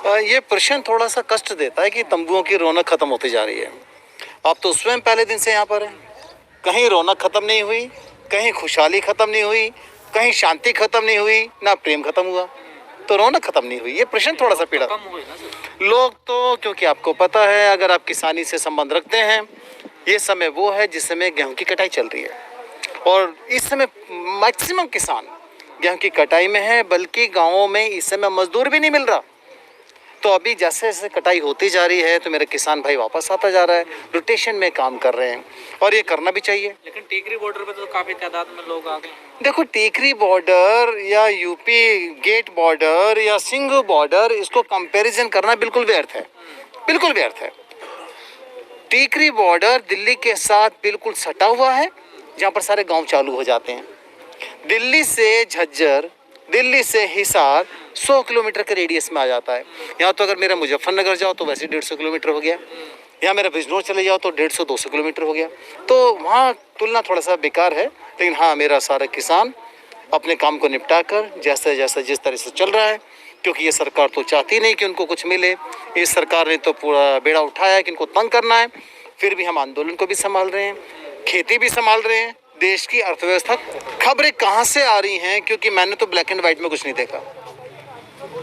ये प्रश्न थोड़ा सा कष्ट देता है कि तंबुओं की रौनक खत्म होती जा रही है। आप तो स्वयं पहले दिन से यहाँ पर हैं, कहीं रौनक खत्म नहीं हुई, कहीं खुशहाली खत्म नहीं हुई, कहीं शांति खत्म नहीं हुई, ना प्रेम खत्म हुआ, तो रौनक खत्म नहीं हुई। ये प्रश्न थोड़ा सा पीड़ा। लोग तो, क्योंकि आपको पता है, अगर आप किसानी से संबंध रखते हैं, ये समय वो है जिस समय गेहूं की कटाई चल रही है और इस समय मैक्सिमम किसान गेहूं की कटाई में है, बल्कि गाँवों में इस समय मजदूर भी नहीं मिल रहा। तो अभी जैसे जैसे कटाई होती जा रही है तो मेरे किसान भाई वापस आता जा रहा है, रोटेशन में काम कर रहे हैं और ये करना भी चाहिए। लेकिन टीकरी बॉर्डर पे तो काफी तादाद में लोग आ गए। देखो, टीकरी बॉर्डर या यूपी गेट बॉर्डर या सिंघू बॉर्डर, इसको कंपैरिजन करना बिल्कुल व्यर्थ है, बिल्कुल व्यर्थ है। टीकरी बॉर्डर दिल्ली के साथ बिल्कुल सटा हुआ है, जहाँ पर सारे गाँव चालू हो जाते हैं। दिल्ली से झज्जर, दिल्ली से हिसार 100 किलोमीटर के रेडियस में आ जाता है। यहाँ तो अगर मेरा मुजफ्फरनगर जाओ तो वैसे 150 किलोमीटर हो गया, यहाँ मेरा बिजनौर चले जाओ तो 150-200 किलोमीटर हो गया। तो वहाँ तुलना थोड़ा सा बेकार है। लेकिन हाँ, मेरा सारा किसान अपने काम को निपटा कर जैसे जैसे जिस तरह से चल रहा है, क्योंकि ये सरकार तो चाहती नहीं कि उनको कुछ मिले। इस सरकार ने तो पूरा बेड़ा उठाया है कि इनको तंग करना है। फिर भी हम आंदोलन को भी संभाल रहे हैं, खेती भी संभाल रहे हैं, देश की अर्थव्यवस्था। खबरें कहाँ से आ रही हैं, क्योंकि मैंने तो ब्लैक एंड व्हाइट में कुछ नहीं देखा,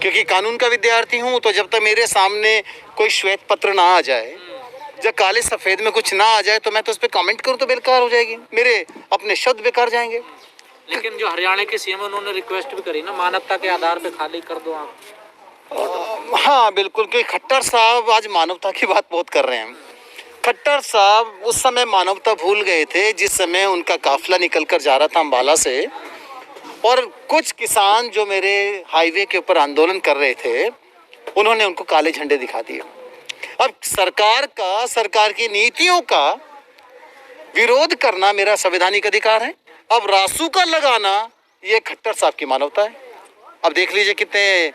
क्योंकि कानून का विद्यार्थी हूँ। तो जब तक मेरे सामने कोई श्वेत पत्र ना आ जाए, जब काले सफ़ेद में कुछ ना आ जाए, तो मैं तो उस पर कमेंट करूँ तो बेकार हो जाएगी, मेरे अपने शब्द बेकार जाएंगे। लेकिन जो हरियाणा के सीएम, उन्होंने रिक्वेस्ट भी करी ना, मानवता के आधार पे खाली कर दो आप। हाँ बिल्कुल, क्योंकि खट्टर साहब आज मानवता की बात बहुत कर रहे हैं। खट्टर साहब उस समय मानवता भूल गए थे जिस समय उनका काफिला निकल कर जा रहा था अम्बाला से, और कुछ किसान जो मेरे हाईवे के ऊपर आंदोलन कर रहे थे, उन्होंने उनको काले झंडे दिखा दिए। अब सरकार की नीतियों का विरोध करना मेरा संवैधानिक अधिकार है। अब रासुका लगाना ये खट्टर साहब की मानवता है। अब देख लीजिए कितने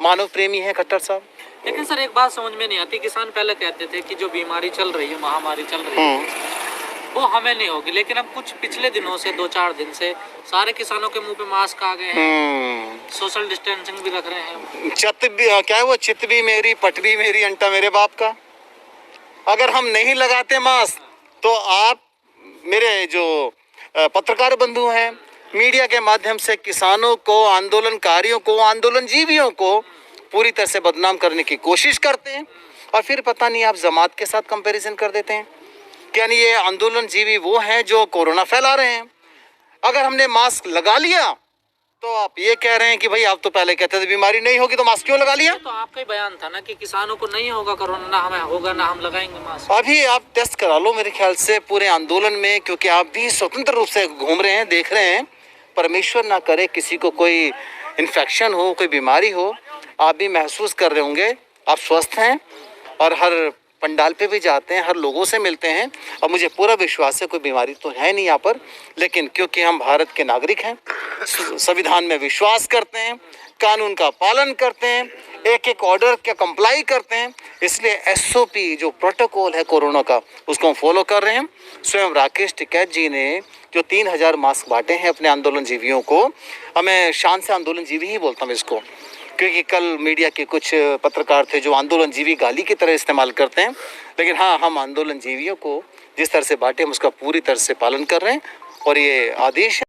मानव प्रेमी हैं खट्टर साहब। लेकिन सर, एक बात समझ में नहीं आती, किसान पहले कहते थे कि जो बीमारी चल रही है, महामारी चल रही है, वो हमें नहीं होगी। लेकिन अब कुछ पिछले दिनों से, 2-4 दिन से सारे किसानों के मुंह पे मास्क आ गए हैं, सोशल डिस्टेंसिंग भी रख रहे हैं। क्या है वो, चित भी मेरी, पट भी मेरी, अंटा मेरे बाप का। अगर हम नहीं लगाते मास्क तो आप, मेरे जो पत्रकार बंधु हैं, मीडिया के माध्यम से किसानों को, आंदोलनकारियों को, आंदोलनजीवियों को पूरी तरह से बदनाम करने की कोशिश करते हैं। और फिर पता नहीं आप जमात के साथ कंपैरिजन कर देते हैं। क्या नहीं, ये आंदोलनजीवी वो हैं जो कोरोना फैला रहे हैं। अगर हमने मास्क लगा लिया तो आप ये कह रहे हैं कि भाई आप तो पहले कहते थे बीमारी नहीं होगी, तो मास्क क्यों लगा लिया? तो आपका ही बयान था ना कि किसानों को नहीं होगा कोरोना, ना हमें होगा, ना हम लगाएंगे मास्क। अभी आप टेस्ट करा लो मेरे ख्याल से पूरे आंदोलन में, क्योंकि आप भी स्वतंत्र रूप से घूम रहे हैं, देख रहे हैं। परमेश्वर ना करे किसी को कोई इन्फेक्शन हो, कोई बीमारी हो, आप भी महसूस कर रहे होंगे। आप स्वस्थ हैं और हर पंडाल पे भी जाते हैं, हर लोगों से मिलते हैं, और मुझे पूरा विश्वास है कोई बीमारी तो है नहीं यहाँ पर। लेकिन क्योंकि हम भारत के नागरिक हैं, संविधान में विश्वास करते हैं, कानून का पालन करते हैं, एक एक ऑर्डर का कंप्लाई करते हैं, इसलिए एसओपी जो प्रोटोकॉल है कोरोना का, उसको हम फॉलो कर रहे हैं। स्वयं राकेश टिकैत जी ने जो 3000 मास्क बांटे हैं अपने आंदोलन जीवियों को, हमें शान से आंदोलन जीवी ही बोलता हूँ इसको, क्योंकि कल मीडिया के कुछ पत्रकार थे जो आंदोलन जीवी गाली की तरह इस्तेमाल करते हैं। लेकिन हाँ, हम आंदोलन जीवियों को जिस तरह से बांटे, हम उसका पूरी तरह से पालन कर रहे हैं और ये आदेश है।